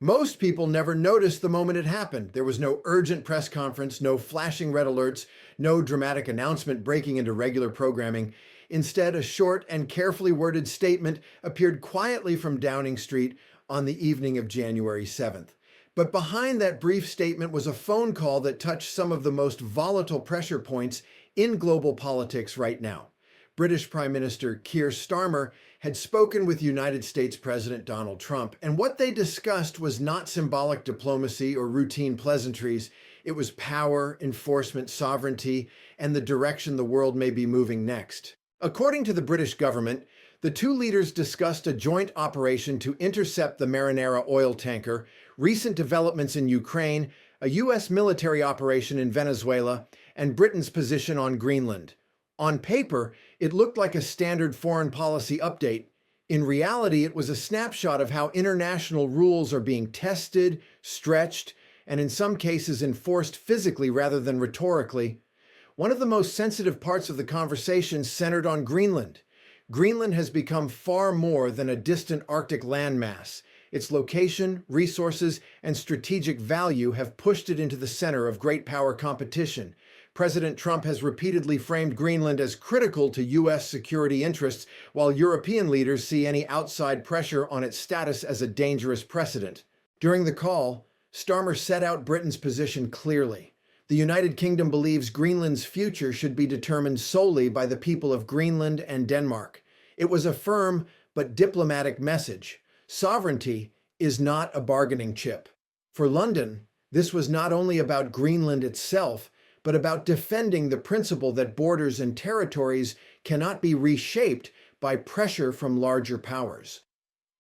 Most people never noticed the moment it happened. There was no urgent press conference, no flashing red alerts, no dramatic announcement breaking into regular programming. Instead, a short and carefully worded statement appeared quietly from Downing Street on the evening of January 7th. But behind that brief statement was a phone call that touched some of the most volatile pressure points in global politics right now. British Prime Minister Keir Starmer had spoken with United States President Donald Trump, and what they discussed was not symbolic diplomacy or routine pleasantries. It was power, enforcement, sovereignty, and the direction the world may be moving next. According to the British government, the two leaders discussed a joint operation to intercept the Marinera oil tanker, recent developments in Ukraine, a U.S. military operation in Venezuela, and Britain's position on Greenland. On paper, it looked like a standard foreign policy update. In reality, it was a snapshot of how international rules are being tested, stretched, and in some cases enforced physically rather than rhetorically. One of the most sensitive parts of the conversation centered on Greenland. Greenland has become far more than a distant Arctic landmass. Its location, resources, and strategic value have pushed it into the center of great power competition. President Trump has repeatedly framed Greenland as critical to U.S. security interests, while European leaders see any outside pressure on its status as a dangerous precedent. During the call, Starmer set out Britain's position clearly. The United Kingdom believes Greenland's future should be determined solely by the people of Greenland and Denmark. It was a firm but diplomatic message. Sovereignty is not a bargaining chip. For London, this was not only about Greenland itself, but about defending the principle that borders and territories cannot be reshaped by pressure from larger powers.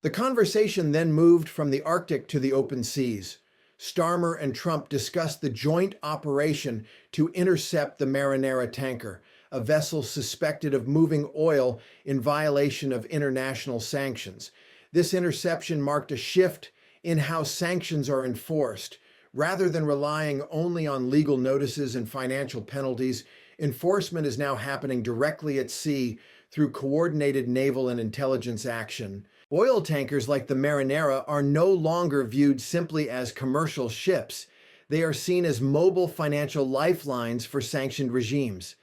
The conversation then moved from the Arctic to the open seas. Starmer and Trump discussed the joint operation to intercept the Marinera tanker, a vessel suspected of moving oil in violation of international sanctions. This interception marked a shift in how sanctions are enforced. Rather than relying only on legal notices and financial penalties, enforcement is now happening directly at sea through coordinated naval and intelligence action. Oil tankers like the Marinera are no longer viewed simply as commercial ships. They are seen as mobile financial lifelines for sanctioned regimes.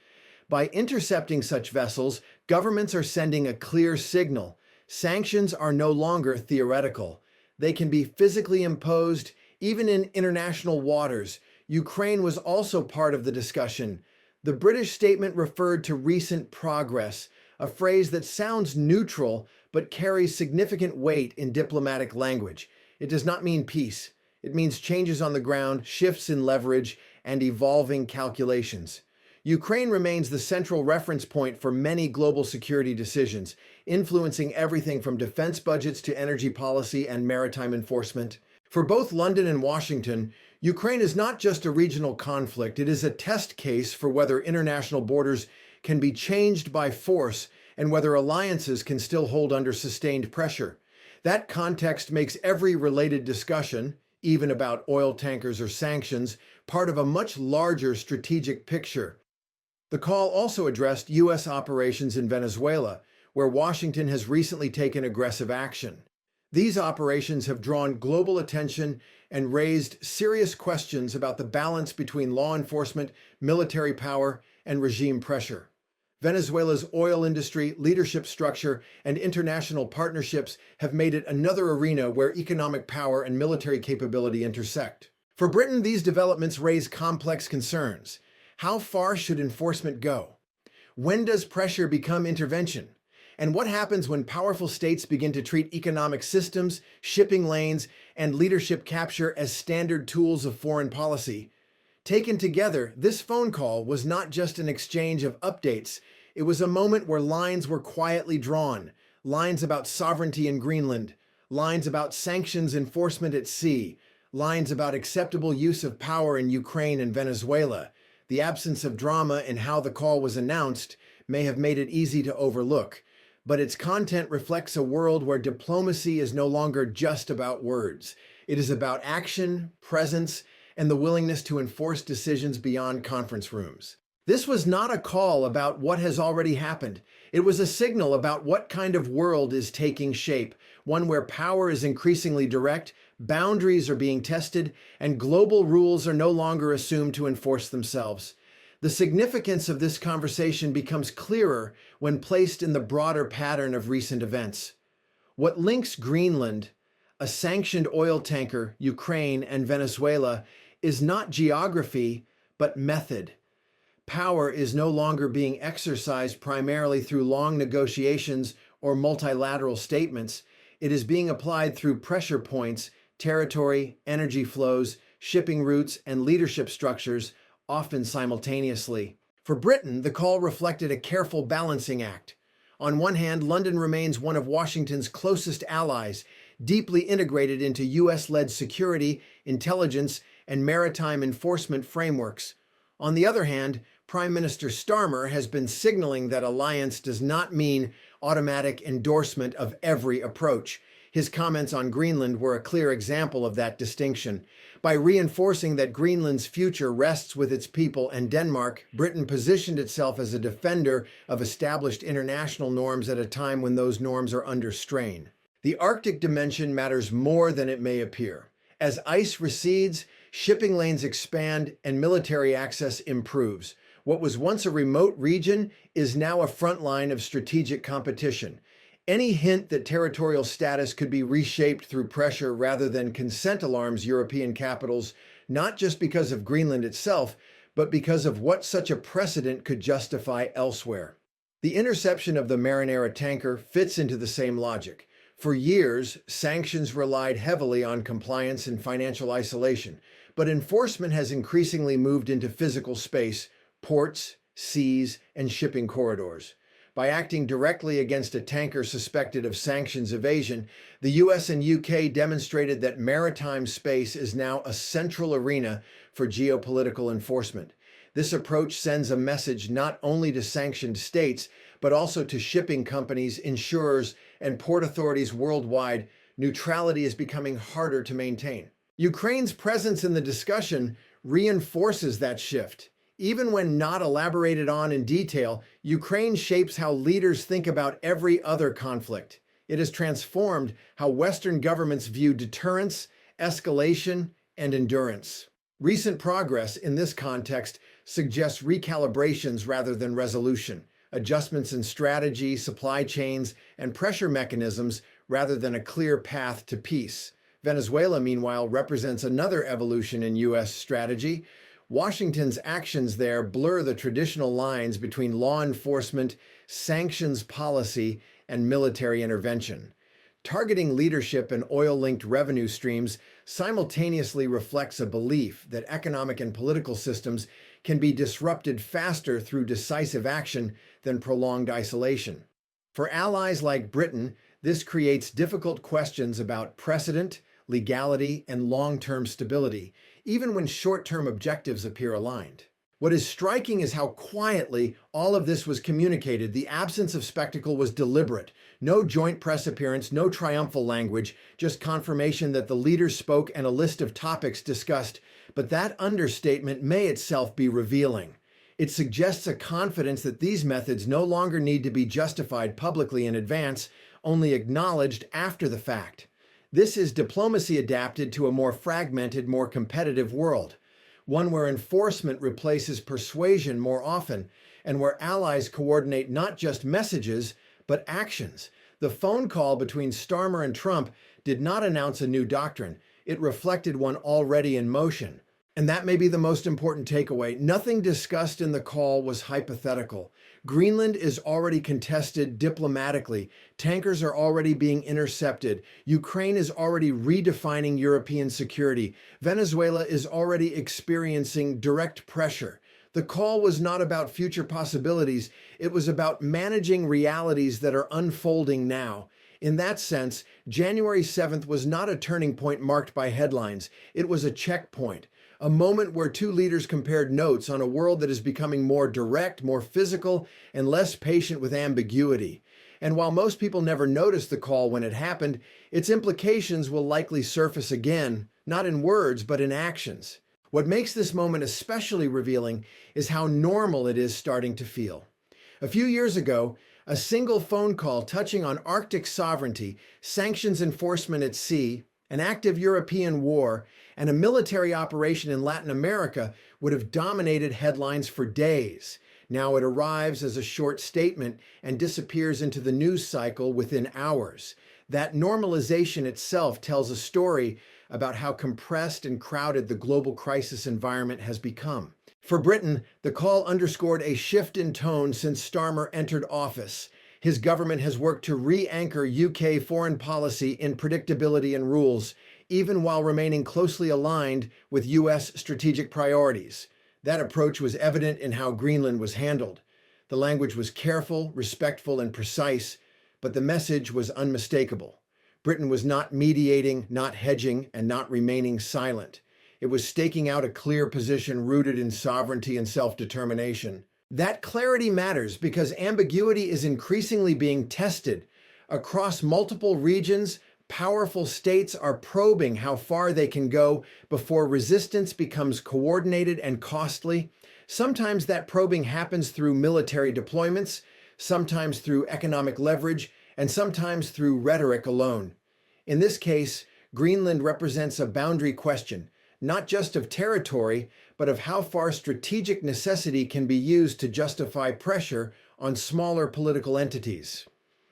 By intercepting such vessels, governments are sending a clear signal. Sanctions are no longer theoretical. They can be physically imposed even in international waters. Ukraine was also part of the discussion. The British statement referred to recent progress, a phrase that sounds neutral but carries significant weight in diplomatic language. It does not mean peace. It means changes on the ground, shifts in leverage, and evolving calculations. Ukraine remains the central reference point for many global security decisions, influencing everything from defense budgets to energy policy and maritime enforcement. For both London and Washington, Ukraine is not just a regional conflict, it is a test case for whether international borders can be changed by force and whether alliances can still hold under sustained pressure. That context makes every related discussion, even about oil tankers or sanctions, part of a much larger strategic picture. The call also addressed U.S. operations in Venezuela, where Washington has recently taken aggressive action. These operations have drawn global attention and raised serious questions about the balance between law enforcement, military power, and regime pressure. Venezuela's oil industry, leadership structure, and international partnerships have made it another arena where economic power and military capability intersect. For Britain, these developments raise complex concerns. How far should enforcement go? When does pressure become intervention? And what happens when powerful states begin to treat economic systems, shipping lanes, and leadership capture as standard tools of foreign policy? Taken together, this phone call was not just an exchange of updates. It was a moment where lines were quietly drawn, lines about sovereignty in Greenland, lines about sanctions enforcement at sea, lines about acceptable use of power in Ukraine and Venezuela. The absence of drama in how the call was announced may have made it easy to overlook, but its content reflects a world where diplomacy is no longer just about words. It is about action, presence, and the willingness to enforce decisions beyond conference rooms. This was not a call about what has already happened. It was a signal about what kind of world is taking shape, one where power is increasingly direct, boundaries are being tested, and global rules are no longer assumed to enforce themselves. The significance of this conversation becomes clearer when placed in the broader pattern of recent events. What links Greenland, a sanctioned oil tanker, Ukraine, and Venezuela is not geography, but method. Power is no longer being exercised primarily through long negotiations or multilateral statements. It is being applied through pressure points, territory, energy flows, shipping routes, and leadership structures, often simultaneously. For Britain, the call reflected a careful balancing act. On one hand, London remains one of Washington's closest allies, deeply integrated into US-led security, intelligence, and maritime enforcement frameworks. On the other hand, Prime Minister Starmer has been signaling that alliance does not mean automatic endorsement of every approach. His comments on Greenland were a clear example of that distinction. By reinforcing that Greenland's future rests with its people and Denmark, Britain positioned itself as a defender of established international norms at a time when those norms are under strain. The Arctic dimension matters more than it may appear. As ice recedes, shipping lanes expand and military access improves. What was once a remote region is now a front line of strategic competition. Any hint that territorial status could be reshaped through pressure rather than consent alarms European capitals, not just because of Greenland itself, but because of what such a precedent could justify elsewhere. The interception of the Marinera tanker fits into the same logic. For years, sanctions relied heavily on compliance and financial isolation, but enforcement has increasingly moved into physical space, ports, seas, and shipping corridors. By acting directly against a tanker suspected of sanctions evasion, the US and UK demonstrated that maritime space is now a central arena for geopolitical enforcement. This approach sends a message not only to sanctioned states, but also to shipping companies, insurers, and port authorities worldwide. Neutrality is becoming harder to maintain. Ukraine's presence in the discussion reinforces that shift. Even when not elaborated on in detail, Ukraine shapes how leaders think about every other conflict. It has transformed how Western governments view deterrence, escalation, and endurance. Recent progress in this context suggests recalibrations rather than resolution, adjustments in strategy, supply chains, and pressure mechanisms rather than a clear path to peace. Venezuela, meanwhile, represents another evolution in U.S. strategy. Washington's actions there blur the traditional lines between law enforcement, sanctions policy, and military intervention. Targeting leadership and oil-linked revenue streams simultaneously reflects a belief that economic and political systems can be disrupted faster through decisive action than prolonged isolation. For allies like Britain, this creates difficult questions about precedent, legality, and long-term stability, even when short-term objectives appear aligned. What is striking is how quietly all of this was communicated. The absence of spectacle was deliberate. No joint press appearance, no triumphal language, just confirmation that the leaders spoke and a list of topics discussed. But that understatement may itself be revealing. It suggests a confidence that these methods no longer need to be justified publicly in advance, only acknowledged after the fact. This is diplomacy adapted to a more fragmented, more competitive world, one where enforcement replaces persuasion more often, and where allies coordinate not just messages, but actions. The phone call between Starmer and Trump did not announce a new doctrine. It reflected one already in motion. And that may be the most important takeaway. Nothing discussed in the call was hypothetical. Greenland is already contested diplomatically. Tankers are already being intercepted. Ukraine is already redefining European security. Venezuela is already experiencing direct pressure. The call was not about future possibilities. It was about managing realities that are unfolding now. In that sense, January 7th was not a turning point marked by headlines. It was a checkpoint. A moment where two leaders compared notes on a world that is becoming more direct, more physical, and less patient with ambiguity. And while most people never noticed the call when it happened, its implications will likely surface again, not in words, but in actions. What makes this moment especially revealing is how normal it is starting to feel. A few years ago, a single phone call touching on Arctic sovereignty, sanctions enforcement at sea, an active European war, and a military operation in Latin America would have dominated headlines for days. Now it arrives as a short statement and disappears into the news cycle within hours. That normalization itself tells a story about how compressed and crowded the global crisis environment has become. For Britain, the call underscored a shift in tone since Starmer entered office. His government has worked to re-anchor UK foreign policy in predictability and rules, even while remaining closely aligned with US strategic priorities. That approach was evident in how Greenland was handled. The language was careful, respectful, and precise, but the message was unmistakable. Britain was not mediating, not hedging, and not remaining silent. It was staking out a clear position rooted in sovereignty and self-determination. That clarity matters because ambiguity is increasingly being tested. Across multiple regions, powerful states are probing how far they can go before resistance becomes coordinated and costly. Sometimes that probing happens through military deployments, sometimes through economic leverage, and sometimes through rhetoric alone. In this case, Greenland represents a boundary question, not just of territory, but of how far strategic necessity can be used to justify pressure on smaller political entities.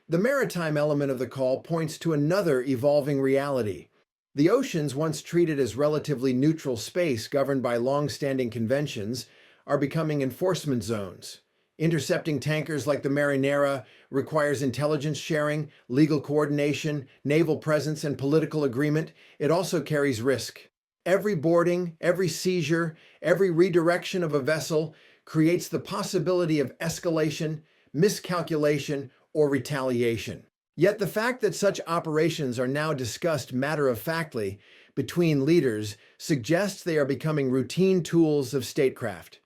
The maritime element of the call points to another evolving reality. The oceans, once treated as relatively neutral space governed by long-standing conventions, are becoming enforcement zones. Intercepting tankers like the Marinera requires intelligence sharing, legal coordination, naval presence, and political agreement. It also carries risk. Every boarding, every seizure, every redirection of a vessel creates the possibility of escalation, miscalculation, or retaliation. Yet the fact that such operations are now discussed matter-of-factly between leaders suggests they are becoming routine tools of statecraft.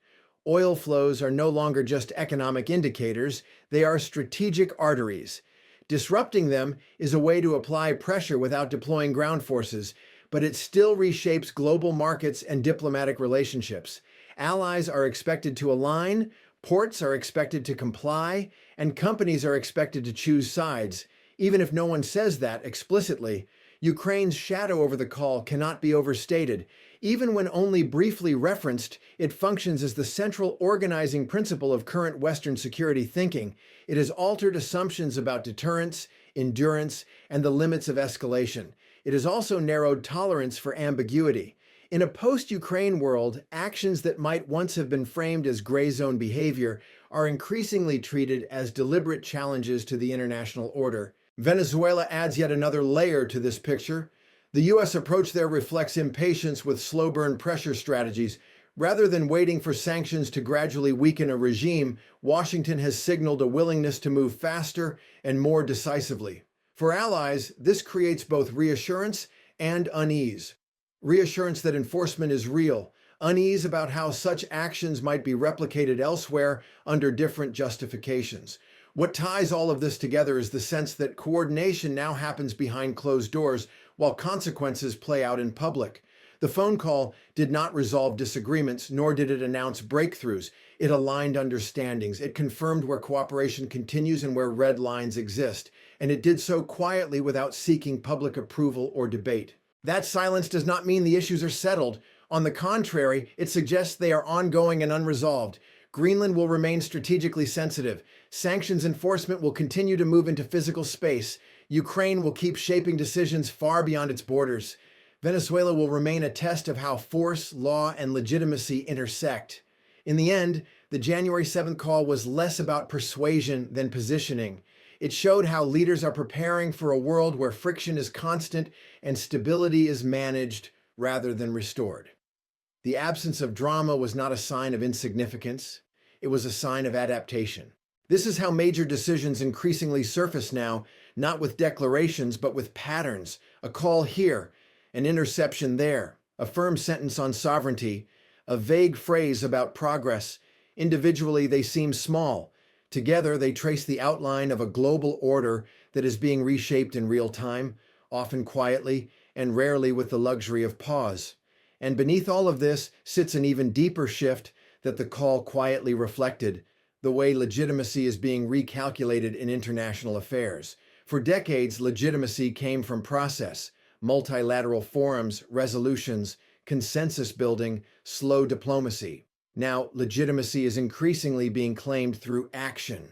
Oil flows are no longer just economic indicators, they are strategic arteries. Disrupting them is a way to apply pressure without deploying ground forces, but it still reshapes global markets and diplomatic relationships. Allies are expected to align, ports are expected to comply, and companies are expected to choose sides. Even if no one says that explicitly, Ukraine's shadow over the call cannot be overstated. Even when only briefly referenced, it functions as the central organizing principle of current Western security thinking. It has altered assumptions about deterrence, endurance, and the limits of escalation. It has also narrowed tolerance for ambiguity. In a post-Ukraine world, actions that might once have been framed as gray zone behavior are increasingly treated as deliberate challenges to the international order. Venezuela adds yet another layer to this picture. The U.S. approach there reflects impatience with slow-burn pressure strategies. Rather than waiting for sanctions to gradually weaken a regime, Washington has signaled a willingness to move faster and more decisively. For allies, this creates both reassurance and unease. Reassurance that enforcement is real, unease about how such actions might be replicated elsewhere under different justifications. What ties all of this together is the sense that coordination now happens behind closed doors while consequences play out in public. The phone call did not resolve disagreements, nor did it announce breakthroughs. It aligned understandings. It confirmed where cooperation continues and where red lines exist. And it did so quietly without seeking public approval or debate. That silence does not mean the issues are settled. On the contrary, it suggests they are ongoing and unresolved. Greenland will remain strategically sensitive. Sanctions enforcement will continue to move into physical space. Ukraine will keep shaping decisions far beyond its borders. Venezuela will remain a test of how force, law, and legitimacy intersect. In the end, the January 7th call was less about persuasion than positioning. It showed how leaders are preparing for a world where friction is constant and stability is managed rather than restored. The absence of drama was not a sign of insignificance. It was a sign of adaptation. This is how major decisions increasingly surface now, not with declarations, but with patterns. A call here, an interception there, a firm sentence on sovereignty, a vague phrase about progress. Individually, they seem small. Together, they trace the outline of a global order that is being reshaped in real time, often quietly, and rarely with the luxury of pause. And beneath all of this sits an even deeper shift that the call quietly reflected: the way legitimacy is being recalculated in international affairs. For decades, legitimacy came from process, multilateral forums, resolutions, consensus building, slow diplomacy. Now, legitimacy is increasingly being claimed through action.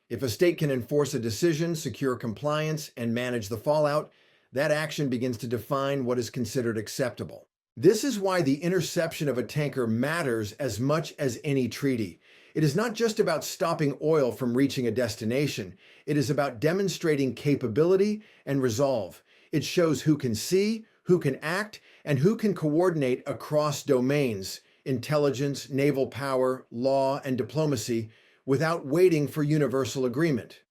If a state can enforce a decision, secure compliance, and manage the fallout, that action begins to define what is considered acceptable. This is why the interception of a tanker matters as much as any treaty. It is not just about stopping oil from reaching a destination. It is about demonstrating capability and resolve. It shows who can see, who can act, and who can coordinate across domains: intelligence, naval power, law, and diplomacy, without waiting for universal agreement.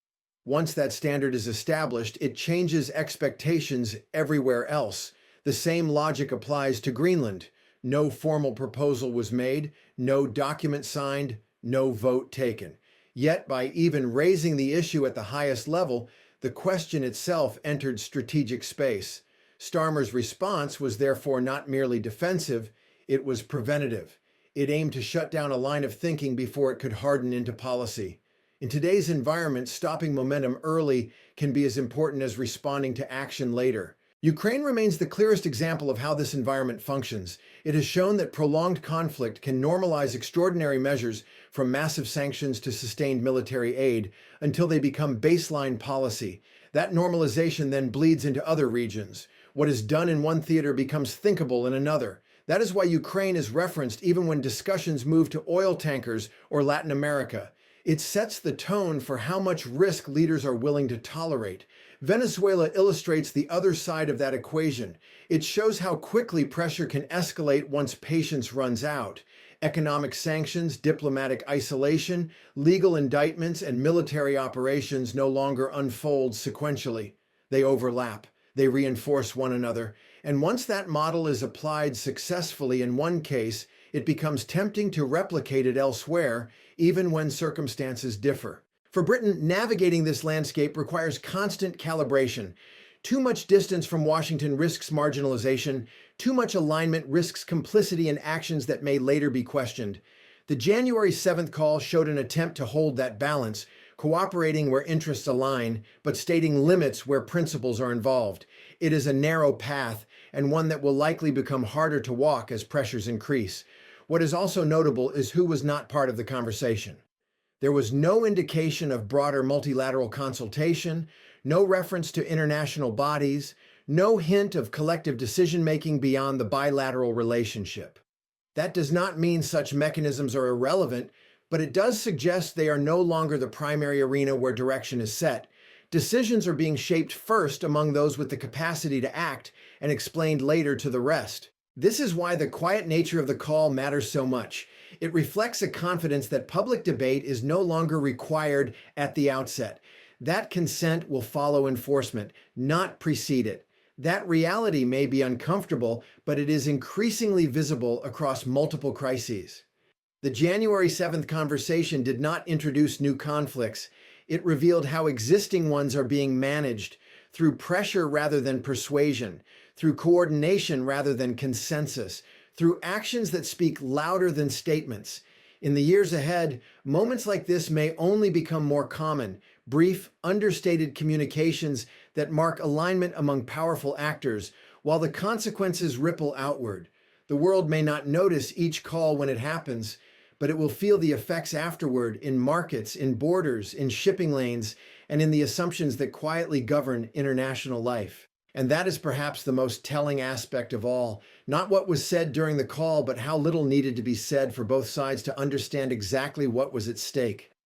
Once that standard is established, it changes expectations everywhere else. The same logic applies to Greenland. No formal proposal was made, no document signed, no vote taken. Yet, by even raising the issue at the highest level, the question itself entered strategic space. Starmer's response was therefore not merely defensive, it was preventative. It aimed to shut down a line of thinking before it could harden into policy. In today's environment, stopping momentum early can be as important as responding to action later. Ukraine remains the clearest example of how this environment functions. It has shown that prolonged conflict can normalize extraordinary measures, from massive sanctions to sustained military aid, until they become baseline policy. That normalization then bleeds into other regions. What is done in one theater becomes thinkable in another. That is why Ukraine is referenced even when discussions move to oil tankers or Latin America. It sets the tone for how much risk leaders are willing to tolerate. Venezuela illustrates the other side of that equation. It shows how quickly pressure can escalate once patience runs out. Economic sanctions, diplomatic isolation, legal indictments, and military operations no longer unfold sequentially. They overlap. They reinforce one another. And once that model is applied successfully in one case, it becomes tempting to replicate it elsewhere, even when circumstances differ. For Britain, navigating this landscape requires constant calibration. Too much distance from Washington risks marginalization. Too much alignment risks complicity in actions that may later be questioned. The January 7th call showed an attempt to hold that balance, cooperating where interests align, but stating limits where principles are involved. It is a narrow path, and one that will likely become harder to walk as pressures increase. What is also notable is who was not part of the conversation. There was no indication of broader multilateral consultation, no reference to international bodies, no hint of collective decision-making beyond the bilateral relationship. That does not mean such mechanisms are irrelevant, but it does suggest they are no longer the primary arena where direction is set. Decisions are being shaped first among those with the capacity to act and explained later to the rest. This is why the quiet nature of the call matters so much. It reflects a confidence that public debate is no longer required at the outset. That consent will follow enforcement, not precede it. That reality may be uncomfortable, but it is increasingly visible across multiple crises. The January 7th conversation did not introduce new conflicts. It revealed how existing ones are being managed through pressure rather than persuasion, through coordination rather than consensus, through actions that speak louder than statements. In the years ahead, moments like this may only become more common: brief, understated communications that mark alignment among powerful actors, while the consequences ripple outward. The world may not notice each call when it happens, but it will feel the effects afterward in markets, in borders, in shipping lanes, and in the assumptions that quietly govern international life. And that is perhaps the most telling aspect of all. Not what was said during the call, but how little needed to be said for both sides to understand exactly what was at stake.